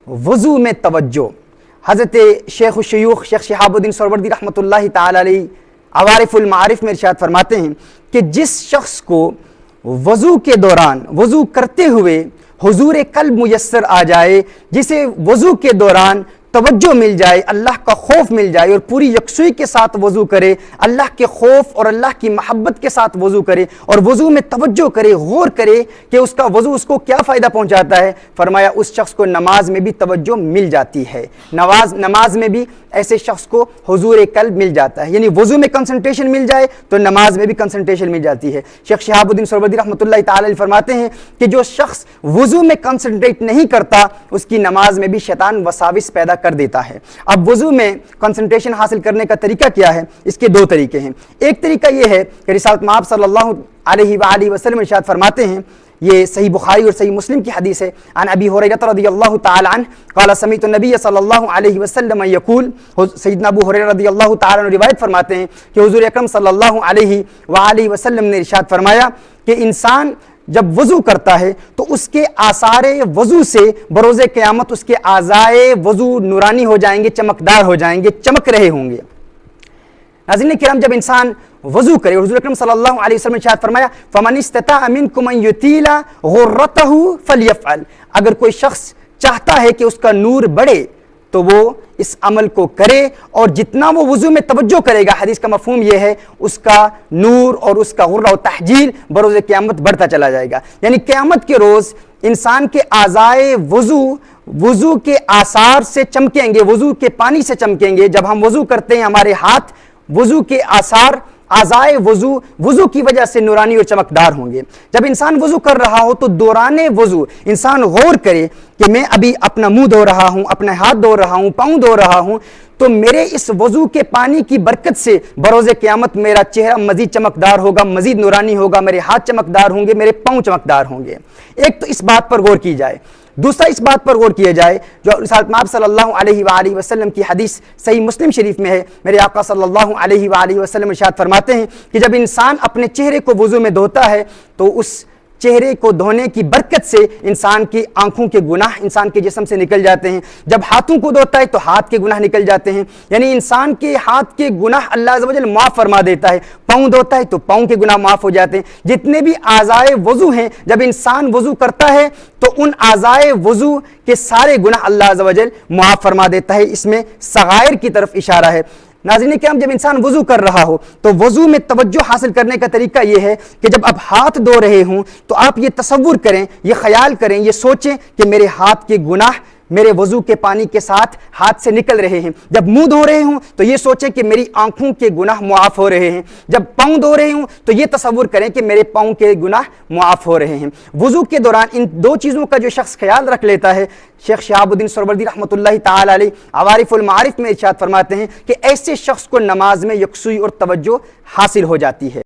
وضو میں توجہ۔ حضرت شیخ الشیوخ شیخ شہاب الدین سہروردی رحمۃ اللہ تعالی علیہ عوارف المعارف میں ارشاد فرماتے ہیں کہ جس شخص کو وضو کے دوران وضو کرتے ہوئے حضور قلب میسر آ جائے، جسے وضو کے دوران توجہ مل جائے، اللہ کا خوف مل جائے اور پوری یکسوئی کے ساتھ وضو کرے، اللہ کے خوف اور اللہ کی محبت کے ساتھ وضو کرے اور وضو میں توجہ کرے، غور کرے کہ اس کا وضو اس کو کیا فائدہ پہنچاتا ہے، فرمایا اس شخص کو نماز میں بھی توجہ مل جاتی ہے، نماز میں بھی ایسے شخص کو حضور قلب مل جاتا ہے، یعنی وضو میں کنسنٹریشن مل جائے تو نماز میں بھی کنسنٹریشن مل جاتی ہے۔ شیخ شہاب الدین سہروردی رحمۃ اللہ تعالی علیہ فرماتے ہیں کہ جو شخص وضو میں کنسنٹریٹ نہیں کرتا اس کی نماز میں بھی شیطان وساوس پیدا کر دیتا ہے۔ اب وضو میں کنسنٹریشن حاصل کرنے کا طریقہ کیا ہے؟ اس کے دو طریقے ہیں۔ ایک طریقہ یہ ہے کہ رسالت مآب صلی اللہ علیہ وآلہ وسلم ارشاد فرماتے ہیں، یہ صحیح بخاری اور صحیح مسلم کی حدیث ہے، عن ابی ہریرہ رضی اللہ تعالی عنہ قال سمعت النبی صلی اللہ علیہ وسلم یقول، سیدنا ابو ہریرہ رضی اللہ تعالی عنہ روایت فرماتے ہیں کہ حضور اکرم صلی اللہ علیہ وآلہ وسلم نے ارشاد فرمایا کہ انسان جب وضو کرتا ہے تو اس کے آثار وضو سے بروز قیامت اس کے اعضائے وضو نورانی ہو جائیں گے، چمکدار ہو جائیں گے، چمک رہے ہوں گے۔ ناظرین کرام، جب انسان وضو کرے، حضور اکرم صلی اللہ علیہ وسلم نے ارشاد فرمایا فمن استطاع منکم ان یطیل غرتہ فلیفعل، اگر کوئی شخص چاہتا ہے کہ اس کا نور بڑھے تو وہ اس عمل کو کرے، اور جتنا وہ وضو میں توجہ کرے گا، حدیث کا مفہوم یہ ہے، اس کا نور اور اس کا غرہ و تحجیل بروز قیامت بڑھتا چلا جائے گا۔ یعنی قیامت کے روز انسان کے اعضائے وضو کے آثار سے چمکیں گے، وضو کے پانی سے چمکیں گے۔ جب ہم وضو کرتے ہیں ہمارے ہاتھ وضو کے آثار اعضائے وضو کی وجہ سے نورانی اور چمکدار ہوں گے۔ جب انسان وضو کر رہا ہو تو دوران وضو انسان غور کرے کہ میں ابھی اپنا منہ دھو رہا ہوں، اپنے ہاتھ دھو رہا ہوں، پاؤں دھو رہا ہوں، تو میرے اس وضو کے پانی کی برکت سے بروز قیامت میرا چہرہ مزید چمکدار ہوگا، مزید نورانی ہوگا، میرے ہاتھ چمکدار ہوں گے، میرے پاؤں چمکدار ہوں گے۔ ایک تو اس بات پر غور کی جائے، دوسرا اس بات پر غور کیا جائے جو رسالت مآب صلی اللہ علیہ وآلہ وسلم کی حدیث صحیح مسلم شریف میں ہے، میرے آقا صلی اللہ علیہ وآلہ وسلم ارشاد فرماتے ہیں کہ جب انسان اپنے چہرے کو وضو میں دھوتا ہے تو اس چہرے کو دھونے کی برکت سے انسان کی آنکھوں کے گناہ انسان کے جسم سے نکل جاتے ہیں، جب ہاتھوں کو دھوتا ہے تو ہاتھ کے گناہ نکل جاتے ہیں، یعنی انسان کے ہاتھ کے گناہ اللہ عز و جل معاف فرما دیتا ہے، پاؤں دھوتا ہے تو پاؤں کے گناہ معاف ہو جاتے ہیں۔ جتنے بھی اعضائے وضو ہیں، جب انسان وضو کرتا ہے تو ان اعضائے وضو کے سارے گناہ اللہ عز و جل معاف فرما دیتا ہے۔ اس میں صغائر کی طرف اشارہ ہے۔ ناظرین کرام، جب انسان وضو کر رہا ہو تو وضو میں توجہ حاصل کرنے کا طریقہ یہ ہے کہ جب آپ ہاتھ دھو رہے ہوں تو آپ یہ تصور کریں، یہ خیال کریں، یہ سوچیں کہ میرے ہاتھ کے گناہ میرے وضو کے پانی کے ساتھ ہاتھ سے نکل رہے ہیں۔ جب منہ دھو رہے ہوں تو یہ سوچیں کہ میری آنکھوں کے گناہ معاف ہو رہے ہیں۔ جب پاؤں دھو رہے ہوں تو یہ تصور کریں کہ میرے پاؤں کے گناہ معاف ہو رہے ہیں۔ وضو کے دوران ان دو چیزوں کا جو شخص خیال رکھ لیتا ہے، شیخ شہاب الدین سہروردی رحمۃ اللہ تعالی علیہ عوارف المعارف میں ارشاد فرماتے ہیں کہ ایسے شخص کو نماز میں یکسوئی اور توجہ حاصل ہو جاتی ہے۔